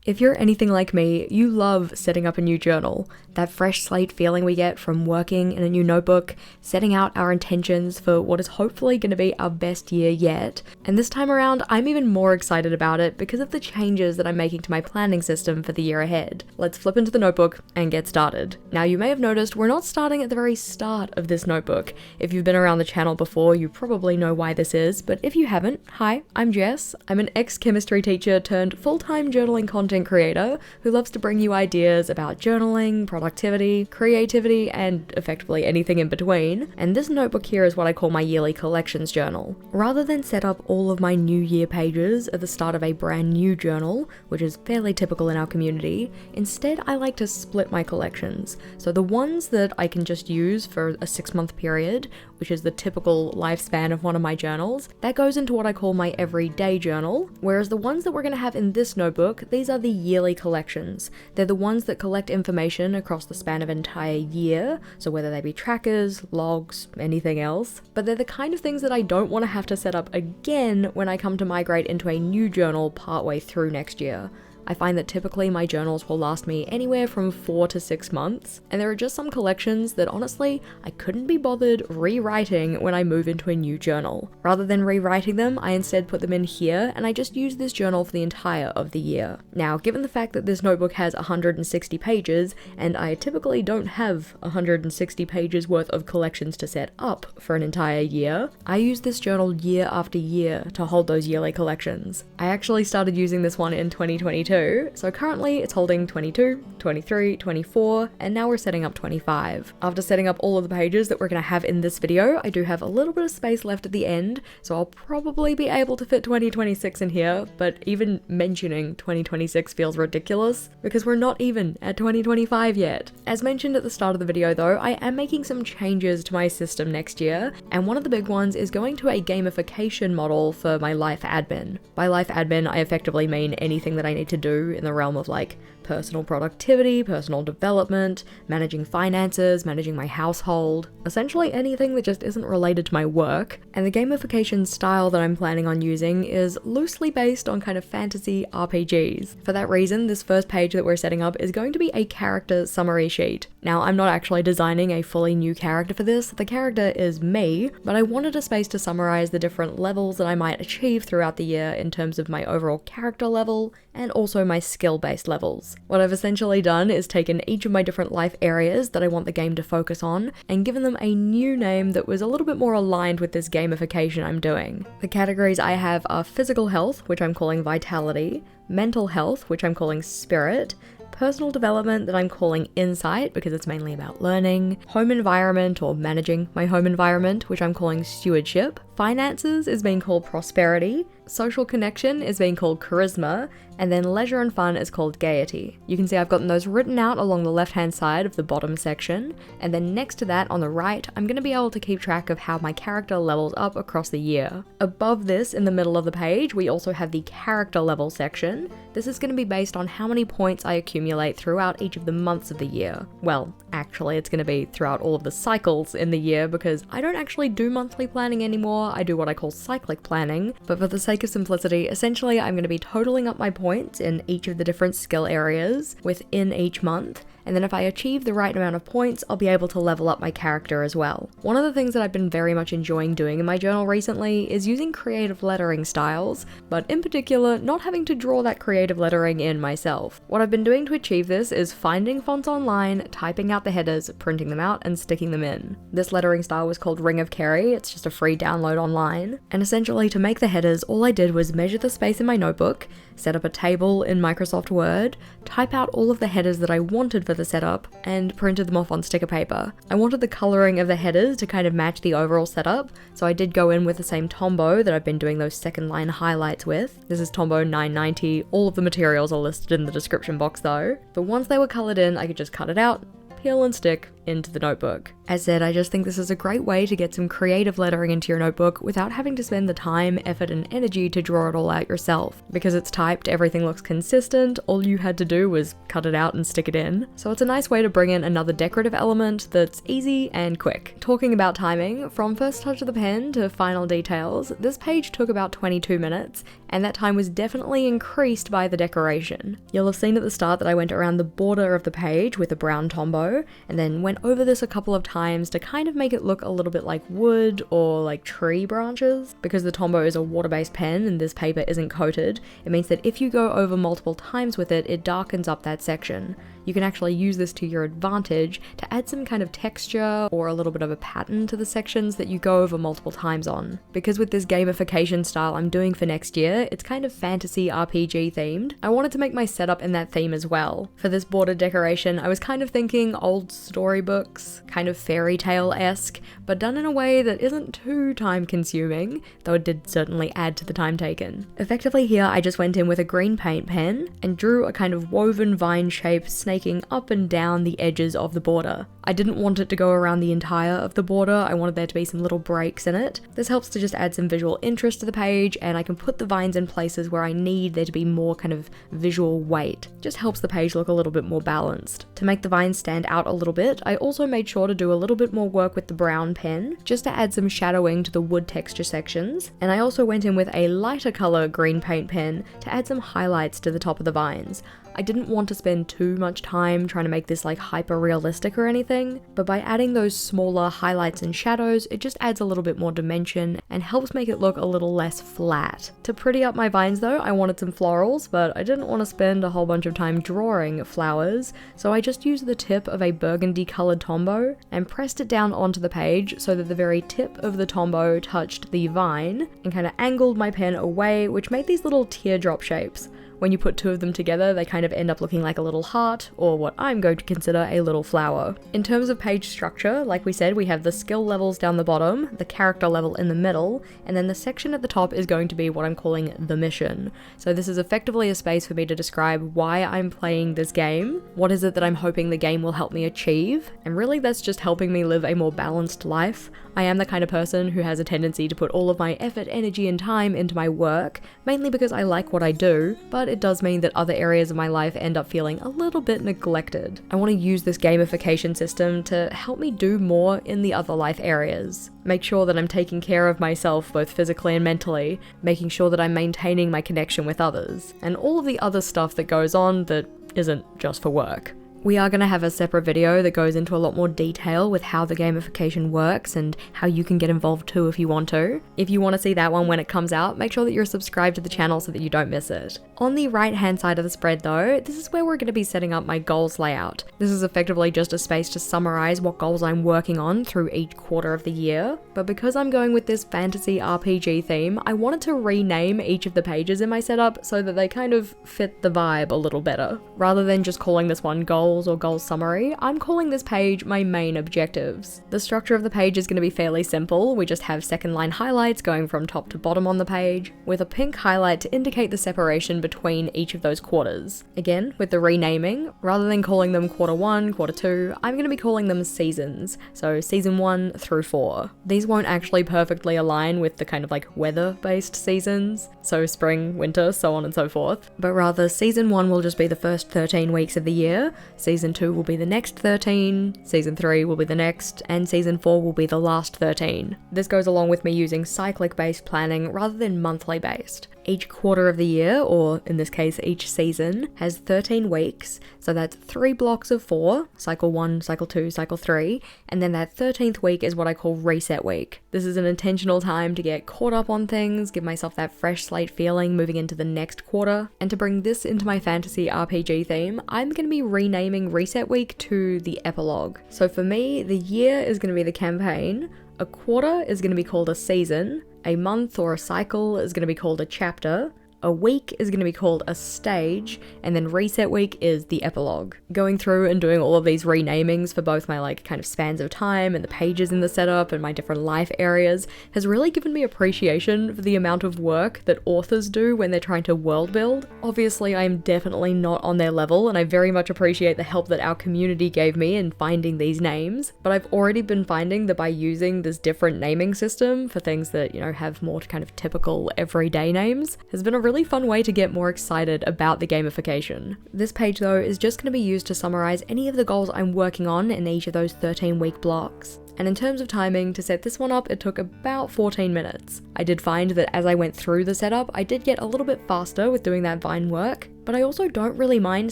If you're anything like me, you love setting up a new journal. That fresh slate feeling we get from working in a new notebook, setting out our intentions for what is hopefully going to be our best year yet. And this time around, I'm even more excited about it because of the changes that I'm making to my planning system for the year ahead. Let's flip into the notebook and get started. Now, you may have noticed we're not starting at the very start of this notebook. If you've been around the channel before, you probably know why this is, but if you haven't, hi, I'm Jess. I'm an ex-chemistry teacher turned full-time journaling content creator who loves to bring you ideas about journaling, productivity, creativity, and effectively anything in between. And this notebook here is what I call my yearly collections journal. Rather than set up all of my new year pages at the start of a brand new journal, which is fairly typical in our community, instead I like to split my collections. So the ones that I can just use for a 6-month period, which is the typical lifespan of one of my journals, that goes into what I call my everyday journal, whereas the ones that we're going to have in this notebook, these are the yearly collections. They're the ones that collect information across the span of an entire year, so whether they be trackers, logs, anything else, but they're the kind of things that I don't want to have to set up again when I come to migrate into a new journal partway through next year. I find that typically my journals will last me anywhere from 4 to 6 months, and there are just some collections that honestly I couldn't be bothered rewriting when I move into a new journal. Rather than rewriting them, I instead put them in here, and I just use this journal for the entire of the year. Now, given the fact that this notebook has 160 pages, and I typically don't have 160 pages worth of collections to set up for an entire year, I use this journal year after year to hold those yearly collections. I actually started using this one in 2022, so currently it's holding 22, 23, 24, and now we're setting up 25. After setting up all of the pages that we're going to have in this video, I do have a little bit of space left at the end, so I'll probably be able to fit 2026 in here, but even mentioning 2026 feels ridiculous because we're not even at 2025 yet. As mentioned at the start of the video though, I am making some changes to my system next year, and one of the big ones is going to a gamification model for my life admin. By life admin, I effectively mean anything that I need to do in the realm of like personal productivity, personal development, managing finances, managing my household, essentially anything that just isn't related to my work. And the gamification style that I'm planning on using is loosely based on kind of fantasy RPGs. For that reason, this first page that we're setting up is going to be a character summary sheet. Now, I'm not actually designing a fully new character for this, the character is me, but I wanted a space to summarize the different levels that I might achieve throughout the year in terms of my overall character level and also my skill-based levels. What I've essentially done is taken each of my different life areas that I want the game to focus on and given them a new name that was a little bit more aligned with this gamification I'm doing. The categories I have are physical health, which I'm calling vitality, mental health, which I'm calling spirit, personal development that I'm calling insight because it's mainly about learning, home environment or managing my home environment, which I'm calling stewardship, finances is being called prosperity, social connection is being called charisma, and then leisure and fun is called gaiety. You can see I've gotten those written out along the left-hand side of the bottom section, and then next to that on the right, I'm going to be able to keep track of how my character levels up across the year. Above this, in the middle of the page, we also have the character level section. This is going to be based on how many points I accumulate throughout each of the months of the year. Well, actually, it's going to be throughout all of the cycles in the year because I don't actually do monthly planning anymore. I do what I call cyclic planning, but for the sake of simplicity, essentially I'm going to be totaling up my points in each of the different skill areas within each month, and then if I achieve the right amount of points, I'll be able to level up my character as well. One of the things that I've been very much enjoying doing in my journal recently is using creative lettering styles, but in particular, not having to draw that creative lettering in myself. What I've been doing to achieve this is finding fonts online, typing out the headers, printing them out, and sticking them in. This lettering style was called Ring of Kerry, it's just a free download online, and essentially to make the headers, all I did was measure the space in my notebook, set up a table in Microsoft Word, type out all of the headers that I wanted for the setup, and printed them off on sticker paper. I wanted the coloring of the headers to kind of match the overall setup, so I did go in with the same Tombow that I've been doing those second line highlights with. This is Tombow 990, all of the materials are listed in the description box though. But once they were colored in, I could just cut it out, peel and stick into the notebook. As said, I just think this is a great way to get some creative lettering into your notebook without having to spend the time, effort, and energy to draw it all out yourself. Because it's typed, everything looks consistent, all you had to do was cut it out and stick it in. So it's a nice way to bring in another decorative element that's easy and quick. Talking about timing, from first touch of the pen to final details, this page took about 22 minutes, and that time was definitely increased by the decoration. You'll have seen at the start that I went around the border of the page with a brown Tombow, and then went over this a couple of times to kind of make it look a little bit like wood or like tree branches. Because the Tombow is a water-based pen and this paper isn't coated, it means that if you go over multiple times with it, it darkens up that section. You can actually use this to your advantage to add some kind of texture or a little bit of a pattern to the sections that you go over multiple times on. Because with this gamification style I'm doing for next year, it's kind of fantasy RPG themed, I wanted to make my setup in that theme as well. For this border decoration, I was kind of thinking old storybooks, kind of fairy tale-esque, but done in a way that isn't too time consuming, though it did certainly add to the time taken. Effectively here, I just went in with a green paint pen and drew a kind of woven vine shape snaking up and down the edges of the border. I didn't want it to go around the entire of the border, I wanted there to be some little breaks in it. This helps to just add some visual interest to the page, and I can put the vines in places where I need there to be more kind of visual weight. Just helps the page look a little bit more balanced. To make the vines stand out a little bit, I also made sure to do a little bit more work with the brown pen, just to add some shadowing to the wood texture sections, and I also went in with a lighter color green paint pen to add some highlights to the top of the vines. I didn't want to spend too much time trying to make this like hyper realistic or anything, but by adding those smaller highlights and shadows, it just adds a little bit more dimension and helps make it look a little less flat. To pretty up my vines though, I wanted some florals, but I didn't want to spend a whole bunch of time drawing flowers, so I just used the tip of a burgundy colored Tombow and pressed it down onto the page so that the very tip of the Tombow touched the vine and kind of angled my pen away, which made these little teardrop shapes. When you put two of them together, they kind of end up looking like a little heart, or what I'm going to consider a little flower. In terms of page structure, like we said, we have the skill levels down the bottom, the character level in the middle, and then the section at the top is going to be what I'm calling the mission. So this is effectively a space for me to describe why I'm playing this game, what is it that I'm hoping the game will help me achieve, and really that's just helping me live a more balanced life. I am the kind of person who has a tendency to put all of my effort, energy, and time into my work, mainly because I like what I do, but it does mean that other areas of my life end up feeling a little bit neglected. I want to use this gamification system to help me do more in the other life areas. Make sure that I'm taking care of myself both physically and mentally, making sure that I'm maintaining my connection with others, and all of the other stuff that goes on that isn't just for work. We are going to have a separate video that goes into a lot more detail with how the gamification works and how you can get involved too if you want to. If you want to see that one when it comes out, make sure that you're subscribed to the channel so that you don't miss it. On the right hand side of the spread though, this is where we're going to be setting up my goals layout. This is effectively just a space to summarize what goals I'm working on through each quarter of the year, but because I'm going with this fantasy RPG theme, I wanted to rename each of the pages in my setup so that they kind of fit the vibe a little better. Rather than just calling this one goals or goals summary, I'm calling this page my main objectives. The structure of the page is going to be fairly simple. We just have second line highlights going from top to bottom on the page, with a pink highlight to indicate the separation between each of those quarters. Again, with the renaming, rather than calling them quarter 1, quarter 2, I'm going to be calling them seasons, so season 1 through 4. These won't actually perfectly align with the kind of like weather-based seasons, so spring, winter, so on and so forth, but rather season 1 will just be the first 13 weeks of the year, season 2 will be the next 13, season 3 will be the next, and season 4 will be the last 13. This goes along with me using cyclic-based planning rather than monthly-based. Each quarter of the year, or in this case each season, has 13 weeks, so that's 3 blocks of 4, cycle 1, cycle 2, cycle 3, and then that 13th week is what I call reset week. This is an intentional time to get caught up on things, give myself that fresh slate feeling moving into the next quarter, and to bring this into my fantasy RPG theme, I'm going to be renaming reset week to the epilogue. So for me, the year is going to be the campaign, a quarter is going to be called a season, a month or a cycle is going to be called a chapter, A week is going to be called a stage, and then reset week is the epilogue. Going through and doing all of these renamings for both my kind of spans of time and the pages in the setup and my different life areas has really given me appreciation for the amount of work that authors do when they're trying to world build. Obviously, I am definitely not on their level, and I very much appreciate the help that our community gave me in finding these names, but I've already been finding that by using this different naming system for things that, have more kind of typical everyday names has been a really fun way to get more excited about the gamification. This page though is just going to be used to summarize any of the goals I'm working on in each of those 13-week blocks. And in terms of timing, to set this one up, it took about 14 minutes. I did find that as I went through the setup, I did get a little bit faster with doing that vine work, but I also don't really mind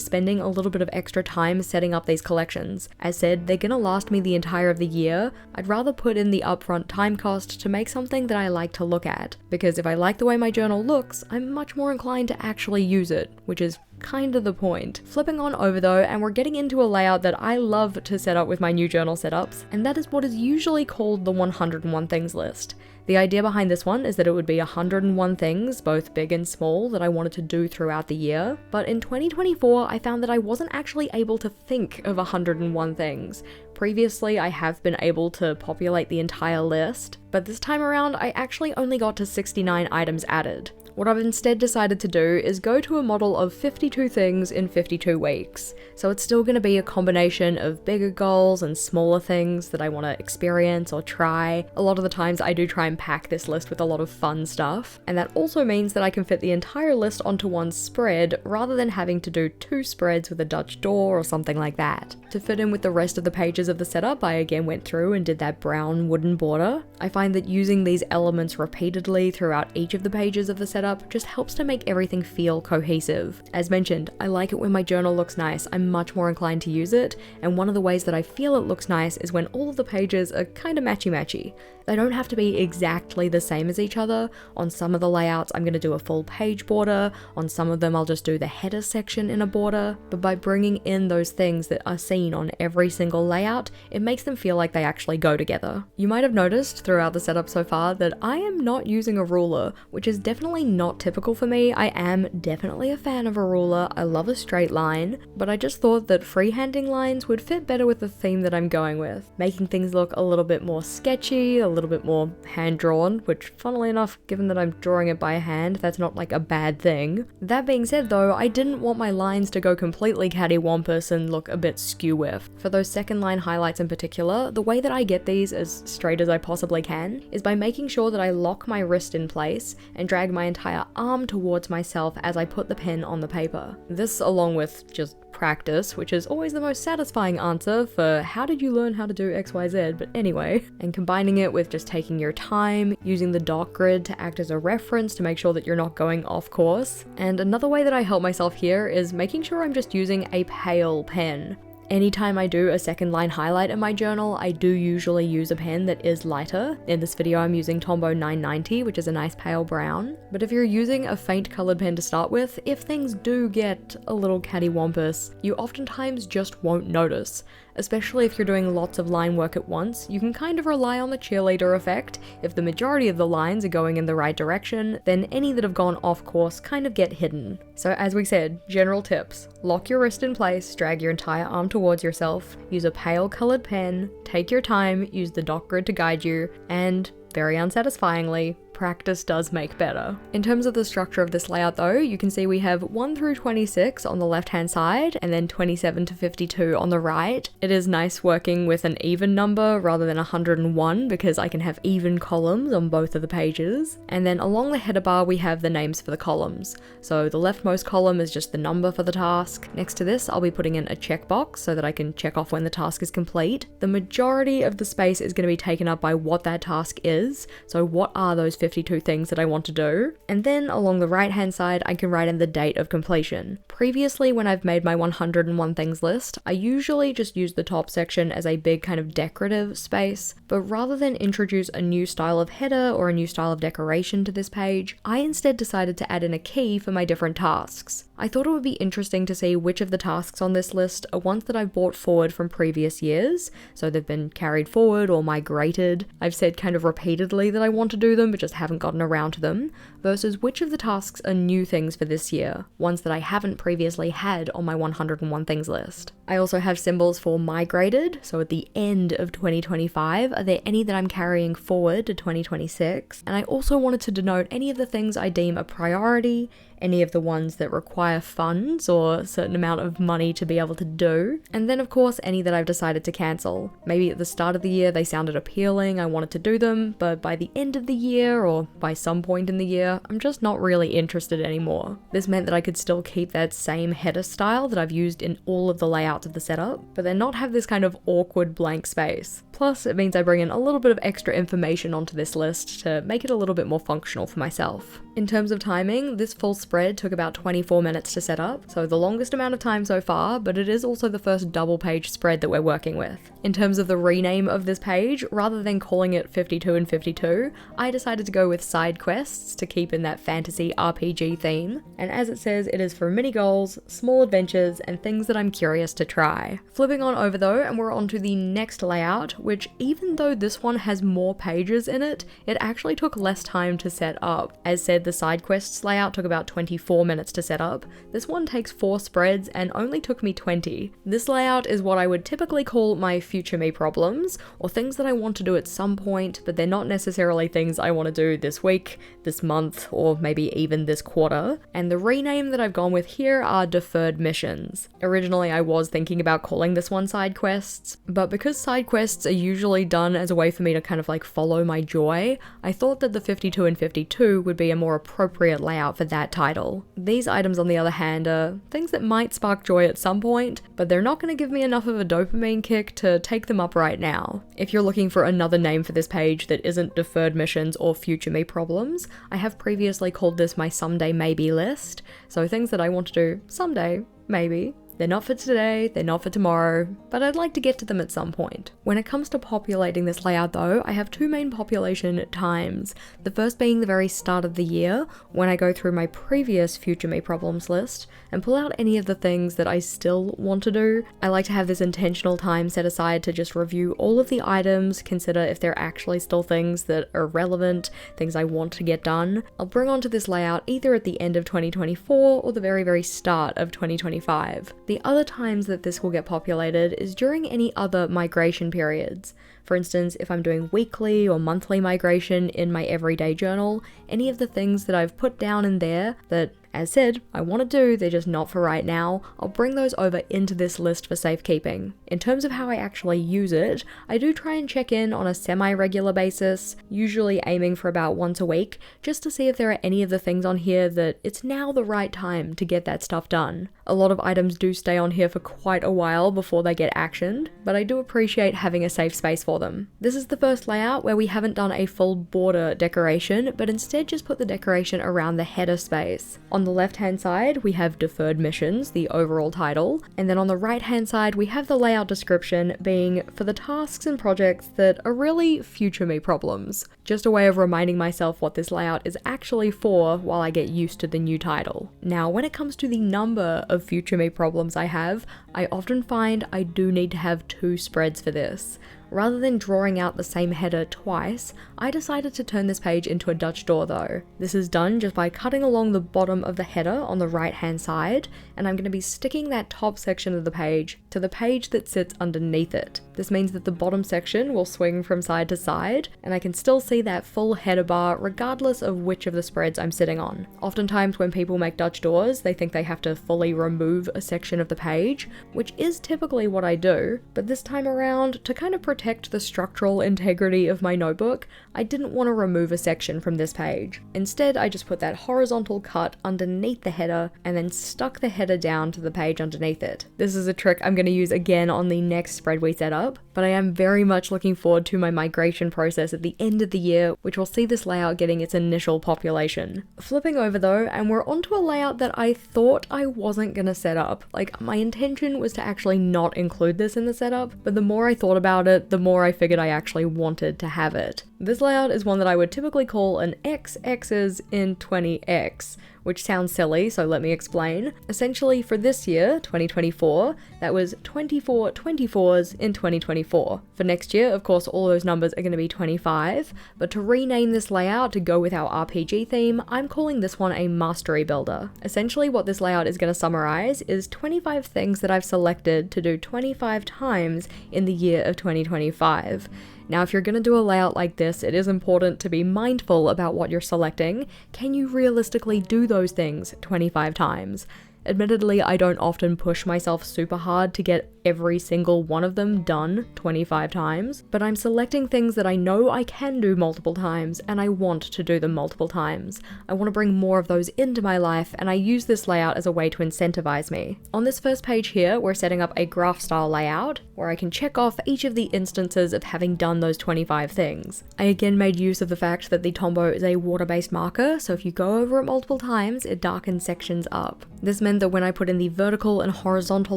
spending a little bit of extra time setting up these collections. As said, they're gonna last me the entire of the year. I'd rather put in the upfront time cost to make something that I like to look at, because if I like the way my journal looks, I'm much more inclined to actually use it, which is kind of the point. Flipping on over though, and we're getting into a layout that I love to set up with my new journal setups, and that is what is usually called the 101 things list. The idea behind this one is that it would be 101 things, both big and small, that I wanted to do throughout the year, but in 2024 I found that I wasn't actually able to think of 101 things. Previously, I have been able to populate the entire list, but this time around I actually only got to 69 items added. What I've instead decided to do is go to a model of 52 things in 52 weeks. So it's still going to be a combination of bigger goals and smaller things that I want to experience or try. A lot of the times I do try and pack this list with a lot of fun stuff, and that also means that I can fit the entire list onto one spread rather than having to do 2 spreads with a Dutch door or something like that. To fit in with the rest of the pages of the setup, I again went through and did that brown wooden border. I find that using these elements repeatedly throughout each of the pages of the setup just helps to make everything feel cohesive. As mentioned, I like it when my journal looks nice. I'm much more inclined to use it, and one of the ways that I feel it looks nice is when all of the pages are kind of matchy-matchy. They don't have to be exactly the same as each other. On some of the layouts, I'm going to do a full page border. On some of them, I'll just do the header section in a border. But by bringing in those things that are seen on every single layout, it makes them feel like they actually go together. You might have noticed throughout the setup so far that I am not using a ruler, which is definitely not typical for me. I am definitely a fan of a ruler. I love a straight line, but I just thought that freehanding lines would fit better with the theme that I'm going with, making things look a little bit more sketchy, a little bit more hand-drawn, which funnily enough, given that I'm drawing it by hand, that's not like a bad thing. That being said though, I didn't want my lines to go completely cattywampus and look a bit skew-whiff. For those second line highlights in particular, the way that I get these as straight as I possibly can is by making sure that I lock my wrist in place and drag my entire arm towards myself as I put the pen on the paper. This, along with just practice, which is always the most satisfying answer for how did you learn how to do XYZ, but anyway, and combining it with just taking your time, using the dot grid to act as a reference to make sure that you're not going off course. And another way that I help myself here is making sure I'm just using a pale pen. Anytime I do a second line highlight in my journal, I do usually use a pen that is lighter. In this video I'm using Tombow 990, which is a nice pale brown. But if you're using a faint colored pen to start with, if things do get a little cattywampus, you oftentimes just won't notice. Especially if you're doing lots of line work at once, you can kind of rely on the cheerleader effect. If the majority of the lines are going in the right direction, then any that have gone off course kind of get hidden. So as we said, general tips: lock your wrist in place, drag your entire arm towards yourself, use a pale colored pen, take your time, use the dot grid to guide you, and very unsatisfyingly, practice does make better. In terms of the structure of this layout though, you can see we have 1 through 26 on the left hand side and then 27 to 52 on the right. It is nice working with an even number rather than 101 because I can have even columns on both of the pages. And then along the header bar we have the names for the columns. So the leftmost column is just the number for the task. Next to this I'll be putting in a checkbox so that I can check off when the task is complete. The majority of the space is going to be taken up by what that task is. So what are those 52 things that I want to do? And then along the right hand side I can write in the date of completion. Previously when I've made my 101 things list, I usually just use the top section as a big kind of decorative space, but rather than introduce a new style of header or a new style of decoration to this page, I instead decided to add in a key for my different tasks. I thought it would be interesting to see which of the tasks on this list are ones that I've brought forward from previous years, so they've been carried forward or migrated. I've said kind of repeatedly that I want to do them, but just haven't gotten around to them, versus which of the tasks are new things for this year, ones that I haven't previously had on my 101 things list. I also have symbols for migrated, so at the end of 2025, are there any that I'm carrying forward to 2026? And I also wanted to denote any of the things I deem a priority, any of the ones that require funds or a certain amount of money to be able to do, and then of course any that I've decided to cancel. Maybe at the start of the year they sounded appealing, I wanted to do them, but by the end of the year or by some point in the year, I'm just not really interested anymore. This meant that I could still keep that same header style that I've used in all of the layouts of the setup, but then not have this kind of awkward blank space. Plus, it means I bring in a little bit of extra information onto this list to make it a little bit more functional for myself. In terms of timing, this full spread took about 24 minutes to set up, so the longest amount of time so far, but it is also the first double page spread that we're working with. In terms of the rename of this page, rather than calling it 52 and 52, I decided to go with side quests to keep in that fantasy RPG theme, and as it says, it is for mini goals, small adventures, and things that I'm curious to try. Flipping on over though, and we're on to the next layout, which even though this one has more pages in it, it actually took less time to set up. As said, the side quests layout took about 24 minutes to set up. This one takes 4 spreads and only took me 20. This layout is what I would typically call my future me problems, or things that I want to do at some point, but they're not necessarily things I want to do this week, this month, or maybe even this quarter. And the rename that I've gone with here are deferred missions. Originally I was thinking about calling this one side quests, but because side quests are usually done as a way for me to kind of like follow my joy, I thought that the 52 and 52 would be a more appropriate layout for that title. These items on the other hand are things that might spark joy at some point, but they're not going to give me enough of a dopamine kick to take them up right now. If you're looking for another name for this page that isn't deferred missions or future me problems, I have previously called this my someday maybe list, so things that I want to do someday, maybe. They're not for today, they're not for tomorrow, but I'd like to get to them at some point. When it comes to populating this layout though, I have 2 main population times. The first being the very start of the year, when I go through my previous future me problems list and pull out any of the things that I still want to do. I like to have this intentional time set aside to just review all of the items, consider if they're actually still things that are relevant, things I want to get done. I'll bring onto this layout either at the end of 2024 or the very start of 2025. The other times that this will get populated is during any other migration periods. For instance, if I'm doing weekly or monthly migration in my everyday journal, any of the things that I've put down in there that, as said, I want to do, they're just not for right now, I'll bring those over into this list for safekeeping. In terms of how I actually use it, I do try and check in on a semi-regular basis, usually aiming for about once a week, just to see if there are any of the things on here that it's now the right time to get that stuff done. A lot of items do stay on here for quite a while before they get actioned, but I do appreciate having a safe space for them. This is the first layout where we haven't done a full border decoration, but instead just put the decoration around the header space. On the left hand side we have deferred missions, the overall title, and then on the right hand side we have the layout description being for the tasks and projects that are really future me problems. Just a way of reminding myself what this layout is actually for while I get used to the new title. Now when it comes to the number of future me problems I have, I often find I do need to have 2 spreads for this. Rather than drawing out the same header twice, I decided to turn this page into a Dutch door though. This is done just by cutting along the bottom of the header on the right hand side, and I'm going to be sticking that top section of the page to the page that sits underneath it. This means that the bottom section will swing from side to side, and I can still see that full header bar regardless of which of the spreads I'm sitting on. Oftentimes when people make Dutch doors, they think they have to fully remove a section of the page, which is typically what I do, but this time around, to kind of protect the structural integrity of my notebook, I didn't want to remove a section from this page. Instead, I just put that horizontal cut underneath the header and then stuck the header down to the page underneath it. This is a trick I'm going to use again on the next spread we set up, but I am very much looking forward to my migration process at the end of the year, which will see this layout getting its initial population. Flipping over though, and we're onto a layout that I thought I wasn't going to set up. Like, my intention was to actually not include this in the setup, but the more I thought about it, the more I figured I actually wanted to have it. This layout is one that I would typically call an XX's in 20X, which sounds silly, so let me explain. Essentially, for this year, 2024, that was 24 24s in 2024. For next year, of course, all those numbers are going to be 25, but to rename this layout to go with our RPG theme, I'm calling this one a Mastery Builder. Essentially, what this layout is going to summarize is 25 things that I've selected to do 25 times in the year of 2025. Now, if you're going to do a layout like this, it is important to be mindful about what you're selecting. Can you realistically do those things 25 times? Admittedly, I don't often push myself super hard to get every single one of them done 25 times, but I'm selecting things that I know I can do multiple times, and I want to do them multiple times. I want to bring more of those into my life, and I use this layout as a way to incentivize me. On this first page here, we're setting up a graph style layout, where I can check off each of the instances of having done those 25 things. I again made use of the fact that the Tombow is a water-based marker, so if you go over it multiple times, it darkens sections up. This meant that when I put in the vertical and horizontal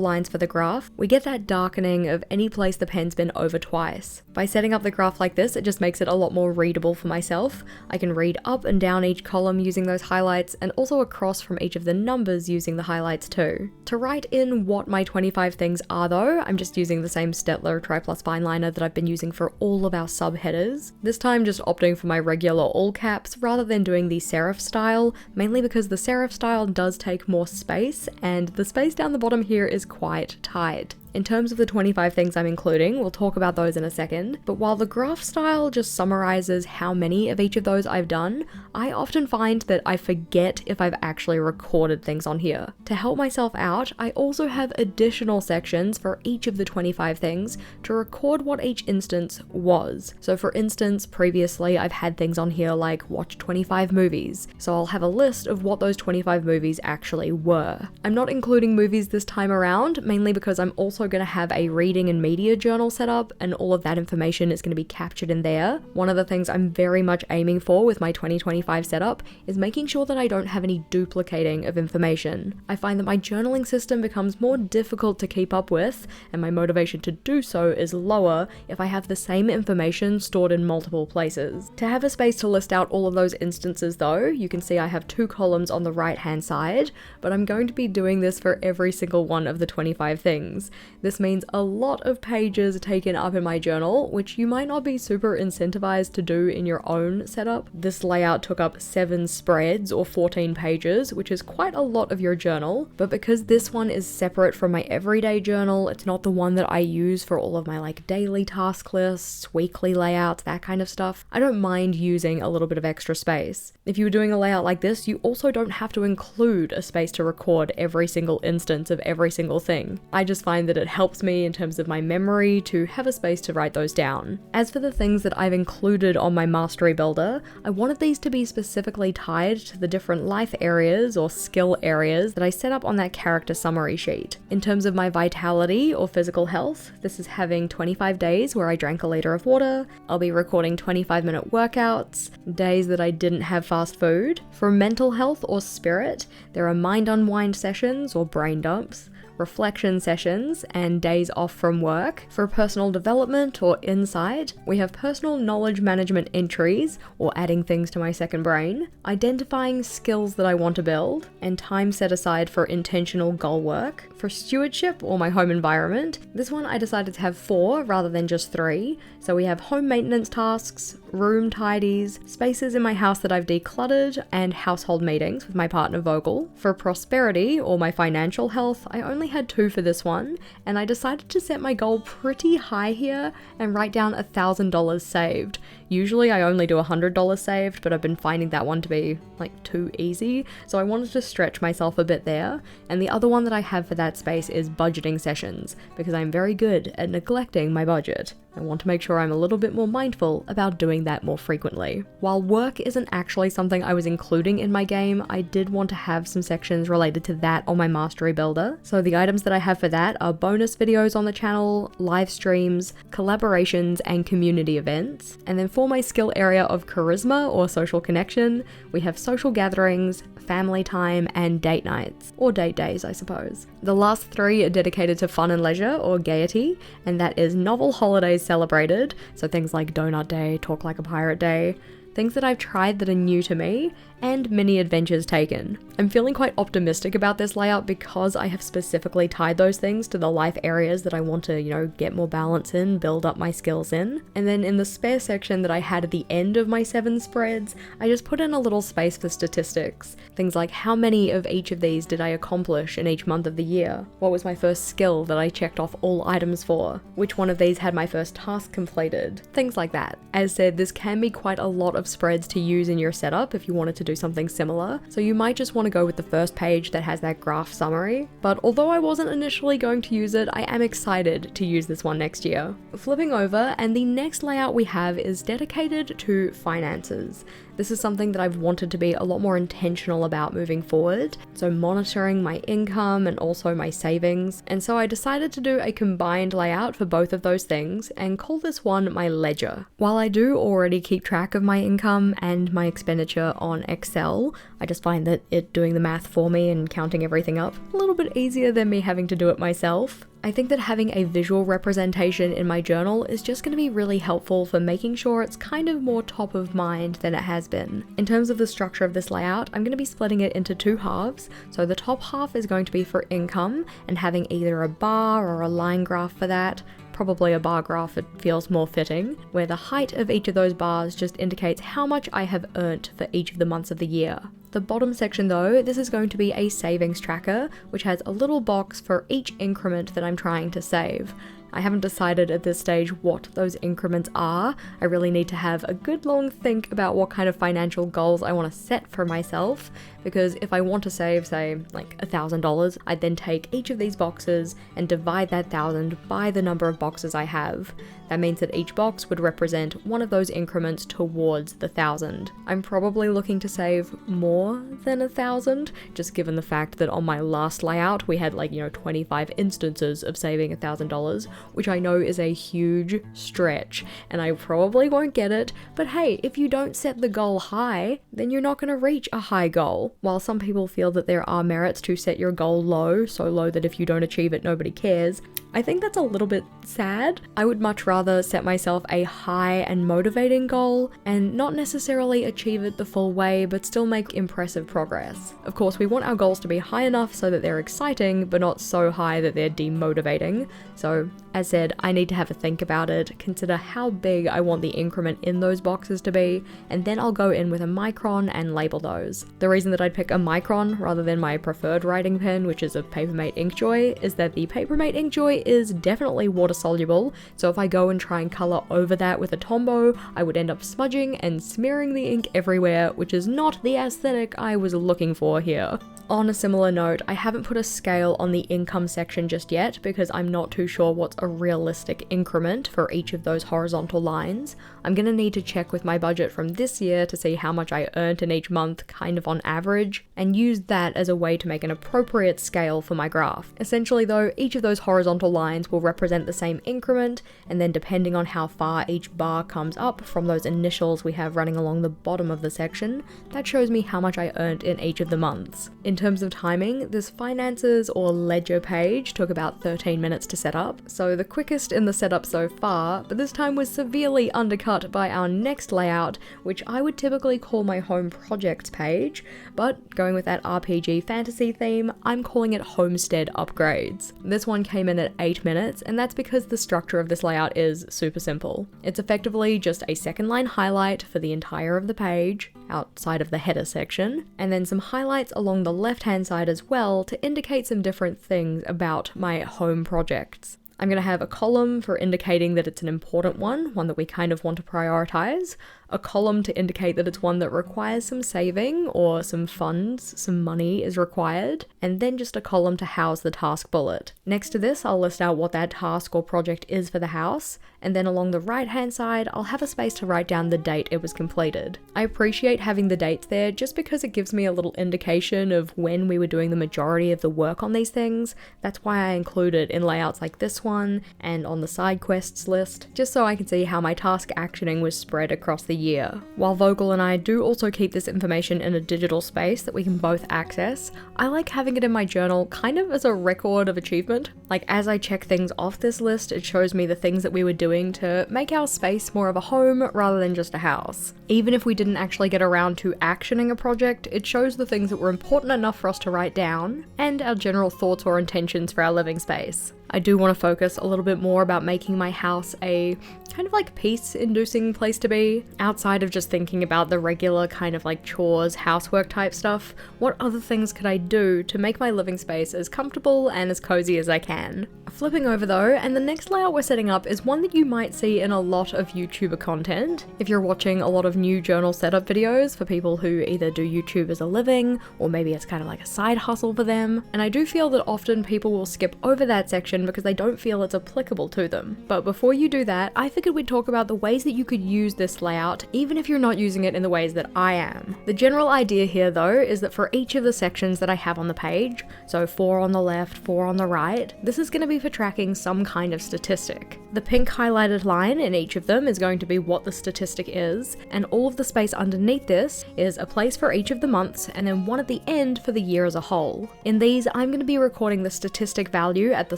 lines for the graph, we get that darkening of any place the pen's been over twice. By setting up the graph like this, it just makes it a lot more readable for myself. I can read up and down each column using those highlights, and also across from each of the numbers using the highlights too. To write in what my 25 things are though, I'm just using the same Stettler Tri-Plus fineliner that I've been using for all of our subheaders. This time just opting for my regular all caps rather than doing the serif style, mainly because the serif style does take more space, and the space down the bottom here is quite tight. In terms of the 25 things I'm including, we'll talk about those in a second, but while the graph style just summarizes how many of each of those I've done, I often find that I forget if I've actually recorded things on here. To help myself out, I also have additional sections for each of the 25 things to record what each instance was. So for instance, previously I've had things on here like watch 25 movies, so I'll have a list of what those 25 movies actually were. I'm not including movies this time around, mainly because I'm also going to have a reading and media journal set up, and all of that information is going to be captured in there. One of the things I'm very much aiming for with my 2025 setup is making sure that I don't have any duplicating of information. I find that my journaling system becomes more difficult to keep up with, and my motivation to do so is lower if I have the same information stored in multiple places. To have a space to list out all of those instances though, you can see I have 2 columns on the right hand side, but I'm going to be doing this for every single one of the 25 things. This means a lot of pages taken up in my journal, which you might not be super incentivized to do in your own setup. This layout took up 7 spreads or 14 pages, which is quite a lot of your journal, but because this one is separate from my everyday journal, it's not the one that I use for all of my like daily task lists, weekly layouts, that kind of stuff. I don't mind using a little bit of extra space. If you were doing a layout like this, you also don't have to include a space to record every single instance of every single thing. I just find that it helps me in terms of my memory to have a space to write those down. As for the things that I've included on my Mastery Builder, I wanted these to be specifically tied to the different life areas or skill areas that I set up on that character summary sheet. In terms of my vitality or physical health, this is having 25 days where I drank a liter of water. I'll be recording 25-minute workouts, days that I didn't have fast food. For mental health or spirit, there are mind unwind sessions or brain dumps, reflection sessions, and days off from work. For personal development or insight, we have personal knowledge management entries, or adding things to my second brain, identifying skills that I want to build, and time set aside for intentional goal work. For stewardship or my home environment, this one I decided to have 4 rather than just 3, so we have home maintenance tasks, room tidies, spaces in my house that I've decluttered, and household meetings with my partner Vogel. For prosperity or my financial health, I only had 2 for this one, and I decided to set my goal pretty high here and write down $1,000 saved. Usually I only do $100 saved, but I've been finding that one to be like too easy, so I wanted to stretch myself a bit there. And the other one that I have for that space is budgeting sessions, because I'm very good at neglecting my budget. I want to make sure I'm a little bit more mindful about doing that more frequently. While work isn't actually something I was including in my game, I did want to have some sections related to that on my Mastery Builder. So the items that I have for that are bonus videos on the channel, live streams, collaborations, and community events. And then for my skill area of charisma or social connection, we have social gatherings, family time, and date nights, or date days, I suppose. The last 3 are dedicated to fun and leisure, or gaiety, and that is novel holidays celebrated, so things like Donut Day, Talk Like a Pirate Day, things that I've tried that are new to me, and mini adventures taken. I'm feeling quite optimistic about this layout because I have specifically tied those things to the life areas that I want to, get more balance in, build up my skills in. And then in the spare section that I had at the end of my 7 spreads, I just put in a little space for statistics. Things like how many of each of these did I accomplish in each month of the year? What was my first skill that I checked off all items for? Which one of these had my first task completed? Things like that. As said, this can be quite a lot of spreads to use in your setup if you wanted to do something similar, so you might just want to go with the first page that has that graph summary. But although I wasn't initially going to use it, I am excited to use this one next year. Flipping over, and the next layout we have is dedicated to finances. This is something that I've wanted to be a lot more intentional about moving forward, so monitoring my income and also my savings, and so I decided to do a combined layout for both of those things and call this one my ledger. While I do already keep track of my income and my expenditure on Excel, I just find that it doing the math for me and counting everything up a little bit easier than me having to do it myself. I think that having a visual representation in my journal is just going to be really helpful for making sure it's kind of more top of mind than it has been. In terms of the structure of this layout, I'm going to be splitting it into 2 halves. So the top half is going to be for income and having either a bar or a line graph for that. Probably a bar graph, it feels more fitting, where the height of each of those bars just indicates how much I have earned for each of the months of the year. The bottom section though, this is going to be a savings tracker, which has a little box for each increment that I'm trying to save. I haven't decided at this stage what those increments are. I really need to have a good long think about what kind of financial goals I want to set for myself, because if I want to save, say, like $1,000, I'd then take each of these boxes and divide that 1,000 by the number of boxes I have. That means that each box would represent one of those increments towards the 1,000. I'm probably looking to save more than 1,000, just given the fact that on my last layout we had 25 instances of saving $1,000, which I know is a huge stretch, and I probably won't get it, but hey, if you don't set the goal high, then you're not going to reach a high goal. While some people feel that there are merits to set your goal low, so low that if you don't achieve it, nobody cares, I think that's a little bit sad. I would much rather set myself a high and motivating goal and not necessarily achieve it the full way, but still make impressive progress. Of course, we want our goals to be high enough so that they're exciting, but not so high that they're demotivating. So, as said, I need to have a think about it, consider how big I want the increment in those boxes to be, and then I'll go in with a micron and label those. The reason that I'd pick a micron rather than my preferred writing pen, which is a Papermate Inkjoy, is that the Papermate Inkjoy is definitely water soluble, so if I go and try and color over that with a Tombow, I would end up smudging and smearing the ink everywhere, which is not the aesthetic I was looking for here. On a similar note, I haven't put a scale on the income section just yet because I'm not too sure what's a realistic increment for each of those horizontal lines. I'm gonna need to check with my budget from this year to see how much I earned in each month kind of on average, and use that as a way to make an appropriate scale for my graph. Essentially though, each of those horizontal lines will represent the same increment, and then depending on how far each bar comes up from those initials we have running along the bottom of the section, that shows me how much I earned in each of the months. In terms of timing, this finances or ledger page took about 13 minutes to set up, so the quickest in the setup so far, but this time was severely undercut by our next layout, which I would typically call my home projects page, but going with that RPG fantasy theme, I'm calling it homestead upgrades. This one came in at 8 minutes, and that's because the structure of this layout is super simple. It's effectively just a second line highlight for the entire of the page, outside of the header section, and then some highlights along the left-hand side as well to indicate some different things about my home projects. I'm going to have a column for indicating that it's an important one that we kind of want to prioritize, a column to indicate that it's one that requires some saving or some funds, some money is required, and then just a column to house the task bullet. Next to this, I'll list out what that task or project is for the house, and then along the right hand side, I'll have a space to write down the date it was completed. I appreciate having the dates there just because it gives me a little indication of when we were doing the majority of the work on these things. That's why I include it in layouts like this one and on the side quests list, just so I can see how my task actioning was spread across the year. While Vogel and I do also keep this information in a digital space that we can both access, I like having it in my journal kind of as a record of achievement. Like as I check things off this list, it shows me the things that we were doing doing to make our space more of a home rather than just a house. Even if we didn't actually get around to actioning a project, it shows the things that were important enough for us to write down, and our general thoughts or intentions for our living space. I do want to focus a little bit more about making my house a kind of like peace-inducing place to be, outside of just thinking about the regular kind of like chores, housework type stuff. What other things could I do to make my living space as comfortable and as cozy as I can? Flipping over though, and the next layout we're setting up is one that you might see in a lot of YouTuber content. If you're watching a lot of new journal setup videos for people who either do YouTube as a living, or maybe it's kind of like a side hustle for them, and I do feel that often people will skip over that section because they don't feel it's applicable to them. But before you do that, I figured we'd talk about the ways that you could use this layout, even if you're not using it in the ways that I am. The general idea here though is that for each of the sections that I have on the page, so 4 on the left, 4 on the right, this is going to be for tracking some kind of statistic. The pink highlighted line in each of them is going to be what the statistic is, and all of the space underneath this is a place for each of the months, and then one at the end for the year as a whole. In these, I'm going to be recording the statistic value at the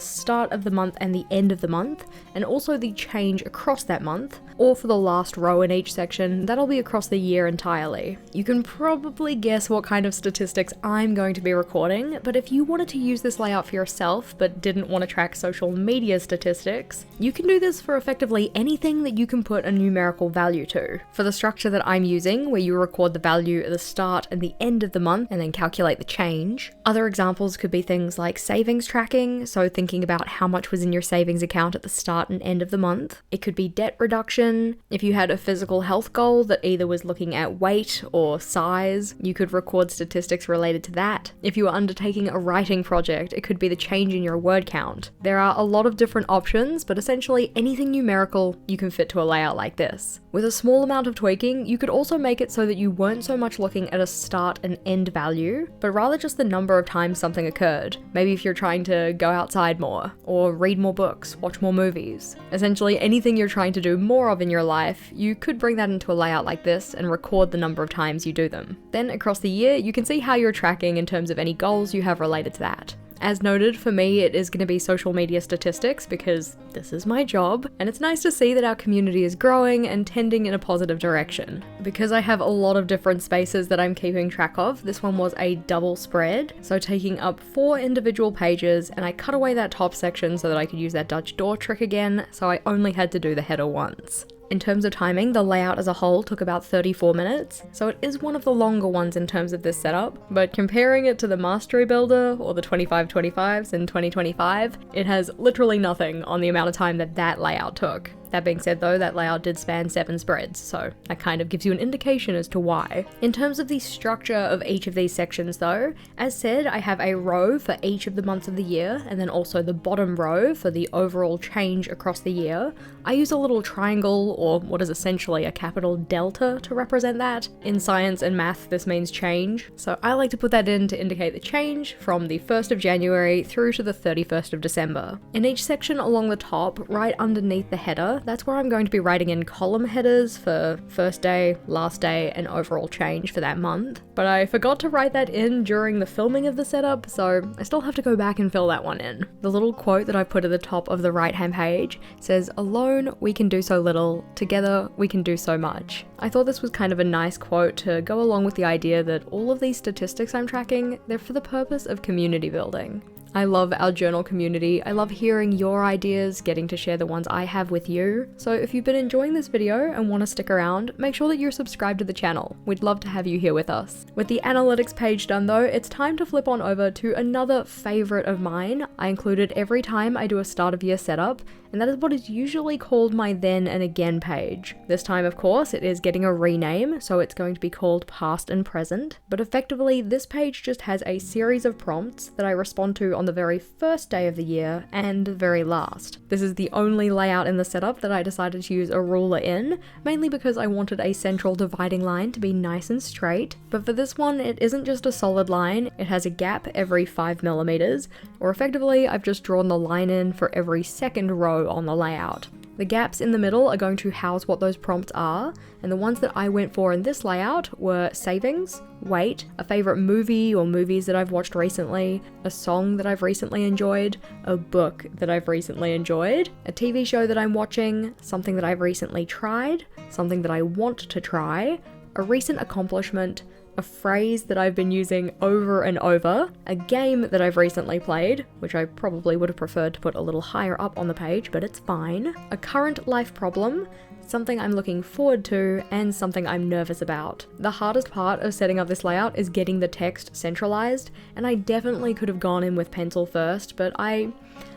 start of the month and the end of the month, and also the change across that month, or for the last row in each section, that'll be across the year entirely. You can probably guess what kind of statistics I'm going to be recording, but if you wanted to use this layout for yourself but didn't want to track social media statistics, you can do this for effectively anything that you can put a numerical value to. For the structure that I'm using, where you record the value at the start and the end of the month and then calculate the change, other examples could be things like savings tracking, so thinking about how much was in your savings account at the start and end of the month. It could be debt reduction. If you had a physical health goal that either was looking at weight or size, you could record statistics related to that. If you were undertaking a writing project, it could be the change in your word count. There are a lot of different options, but essentially anything numerical you can fit to a layout like this. With a small amount of tweaking, you could also make it so that you weren't so much looking at a start and end value, but rather just the number of times something occurred. Maybe if you're trying to go outside more, or read more books, watch more movies. Essentially anything you're trying to do more of in your life, you could bring that into a layout like this and record the number of times you do them. Then across the year, you can see how you're tracking in terms of any goals you have related to that. As noted, for me, it is going to be social media statistics because this is my job, and it's nice to see that our community is growing and tending in a positive direction. Because I have a lot of different spaces that I'm keeping track of, this one was a double spread, so taking up 4 individual pages, and I cut away that top section so that I could use that Dutch door trick again, so I only had to do the header once. In terms of timing, the layout as a whole took about 34 minutes, so it is one of the longer ones in terms of this setup, but comparing it to the Mastery Builder or the 2525s in 2025, it has literally nothing on the amount of time that that layout took. That being said though, that layout did span 7 spreads, so that kind of gives you an indication as to why. In terms of the structure of each of these sections though, as said, I have a row for each of the months of the year, and then also the bottom row for the overall change across the year. I use a little triangle, or what is essentially a capital delta, to represent that. In science and math, this means change, so I like to put that in to indicate the change from the 1st of January through to the 31st of December. In each section along the top, right underneath the header, that's where I'm going to be writing in column headers for first day, last day, and overall change for that month. But I forgot to write that in during the filming of the setup, so I still have to go back and fill that one in. The little quote that I put at the top of the right-hand page says, "Alone we can do so little, together we can do so much." I thought this was kind of a nice quote to go along with the idea that all of these statistics I'm tracking, they're for the purpose of community building. I love our journal community. I love hearing your ideas, getting to share the ones I have with you. So if you've been enjoying this video and want to stick around, make sure that you're subscribed to the channel. We'd love to have you here with us. With the analytics page done though, it's time to flip on over to another favorite of mine. I include it every time I do a start of year setup, and that is what is usually called my then and again page. This time, of course, it is getting a rename, so it's going to be called past and present, but effectively this page just has a series of prompts that I respond to on the very first day of the year and the very last. This is the only layout in the setup that I decided to use a ruler in, mainly because I wanted a central dividing line to be nice and straight, but for this one it isn't just a solid line, it has a gap every 5mm, or effectively I've just drawn the line in for every second row on the layout. The gaps in the middle are going to house what those prompts are, and the ones that I went for in this layout were savings, weight, a favorite movie or movies that I've watched recently, a song that I've recently enjoyed, a book that I've recently enjoyed, a TV show that I'm watching, something that I've recently tried, something that I want to try, a recent accomplishment, a phrase that I've been using over and over, a game that I've recently played, which I probably would have preferred to put a little higher up on the page, but it's fine, a current life problem, something I'm looking forward to, and something I'm nervous about. The hardest part of setting up this layout is getting the text centralized, and I definitely could have gone in with pencil first, but I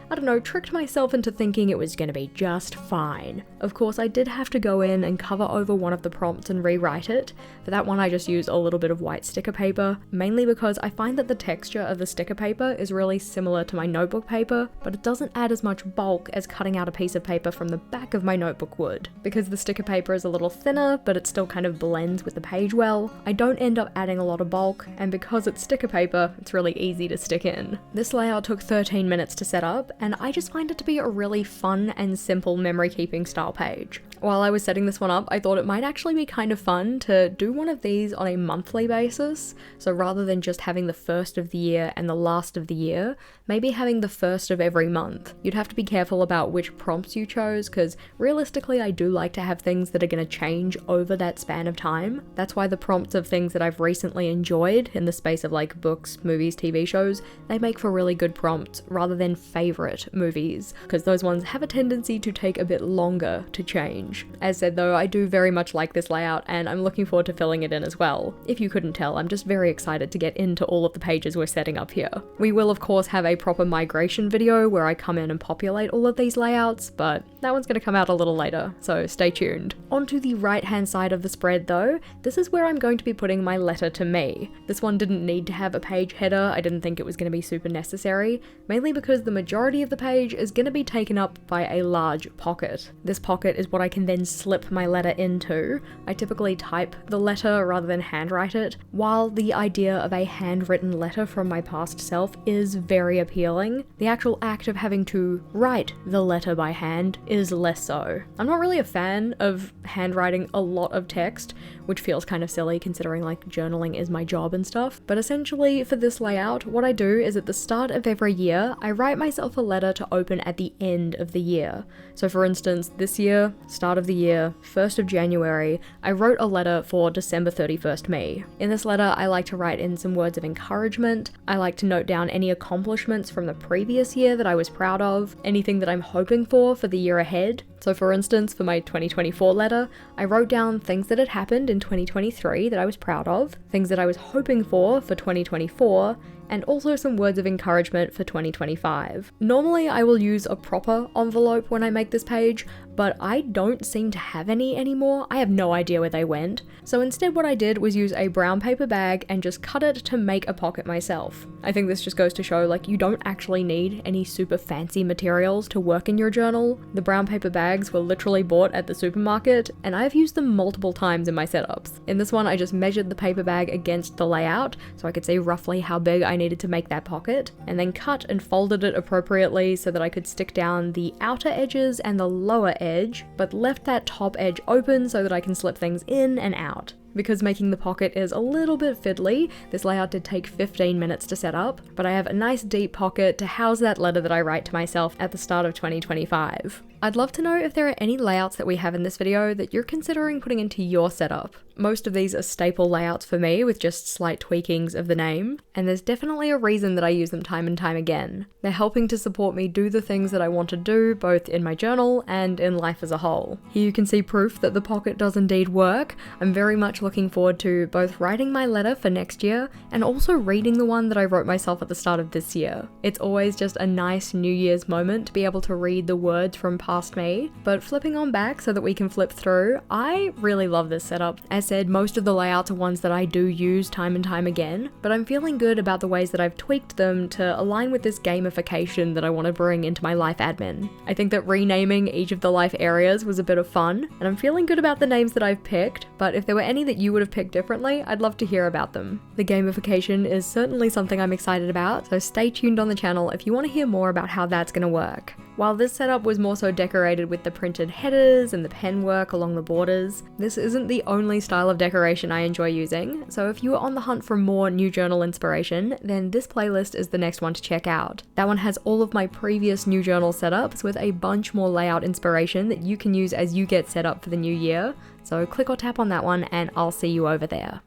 don't know, tricked myself into thinking it was going to be just fine. Of course, I did have to go in and cover over one of the prompts and rewrite it. For that one, I just used a little bit of white sticker paper, mainly because I find that the texture of the sticker paper is really similar to my notebook paper, but it doesn't add as much bulk as cutting out a piece of paper from the back of my notebook would. Because the sticker paper is a little thinner, but it still kind of blends with the page well, I don't end up adding a lot of bulk, and because it's sticker paper, it's really easy to stick in. This layout took 13 minutes to set up, and I just find it to be a really fun and simple memory keeping style page. While I was setting this one up, I thought it might actually be kind of fun to do one of these on a monthly basis. So rather than just having the first of the year and the last of the year, maybe having the first of every month. You'd have to be careful about which prompts you chose, because realistically I do like to have things that are going to change over that span of time. That's why the prompts of things that I've recently enjoyed in the space of like books, movies, TV shows, they make for really good prompts rather than favorite movies, because those ones have a tendency to take a bit longer to change. As said though, I do very much like this layout and I'm looking forward to filling it in as well. If you couldn't tell, I'm just very excited to get into all of the pages we're setting up here. We will of course have a proper migration video where I come in and populate all of these layouts, but that one's going to come out a little later, so stay tuned. Onto the right hand side of the spread though, this is where I'm going to be putting my letter to me. This one didn't need to have a page header, I didn't think it was going to be super necessary, mainly because the majority of the page is going to be taken up by a large pocket. This pocket is what I can then slip my letter into. I typically type the letter rather than handwrite it, while the idea of a handwritten letter from my past self is very appealing. The actual act of having to write the letter by hand is less so. I'm not really a fan of handwriting a lot of text, which feels kind of silly considering like journaling is my job and stuff, but essentially for this layout, what I do is at the start of every year, I write myself a letter to open at the end of the year. So for instance, this year, start of the year, 1st of January, I wrote a letter for December 31st me. In this letter, I like to write in some words of encouragement. I like to note down any accomplishments from the previous year that I was proud of, anything that I'm hoping for the year ahead. So for instance, for my 2024 letter, I wrote down things that had happened in 2023 that I was proud of, things that I was hoping for 2024, and also some words of encouragement for 2025. Normally I will use a proper envelope when I make this page, but I don't seem to have any anymore. I have no idea where they went. So instead what I did was use a brown paper bag and just cut it to make a pocket myself. I think this just goes to show like you don't actually need any super fancy materials to work in your journal. The brown paper bags were literally bought at the supermarket and I've used them multiple times in my setups. In this one I just measured the paper bag against the layout so I could see roughly how big I needed to make that pocket, and then cut and folded it appropriately so that I could stick down the outer edges and the lower edge, but left that top edge open so that I can slip things in and out. Because making the pocket is a little bit fiddly, this layout did take 15 minutes to set up, but I have a nice deep pocket to house that letter that I write to myself at the start of 2025. I'd love to know if there are any layouts that we have in this video that you're considering putting into your setup. Most of these are staple layouts for me with just slight tweakings of the name, and there's definitely a reason that I use them time and time again. They're helping to support me do the things that I want to do, both in my journal and in life as a whole. Here you can see proof that the pocket does indeed work. I'm very much looking forward to both writing my letter for next year and also reading the one that I wrote myself at the start of this year. It's always just a nice New Year's moment to be able to read the words from past me, but flipping on back so that we can flip through, I really love this setup. As said, most of the layouts are ones that I do use time and time again, but I'm feeling good about the ways that I've tweaked them to align with this gamification that I want to bring into my life admin. I think that renaming each of the life areas was a bit of fun, and I'm feeling good about the names that I've picked, but if there were any that you would have picked differently, I'd love to hear about them. The gamification is certainly something I'm excited about, so stay tuned on the channel if you want to hear more about how that's going to work. While this setup was more so decorated with the printed headers and the pen work along the borders, this isn't the only style of decoration I enjoy using, so if you are on the hunt for more new journal inspiration, then this playlist is the next one to check out. That one has all of my previous new journal setups with a bunch more layout inspiration that you can use as you get set up for the new year, so click or tap on that one and I'll see you over there.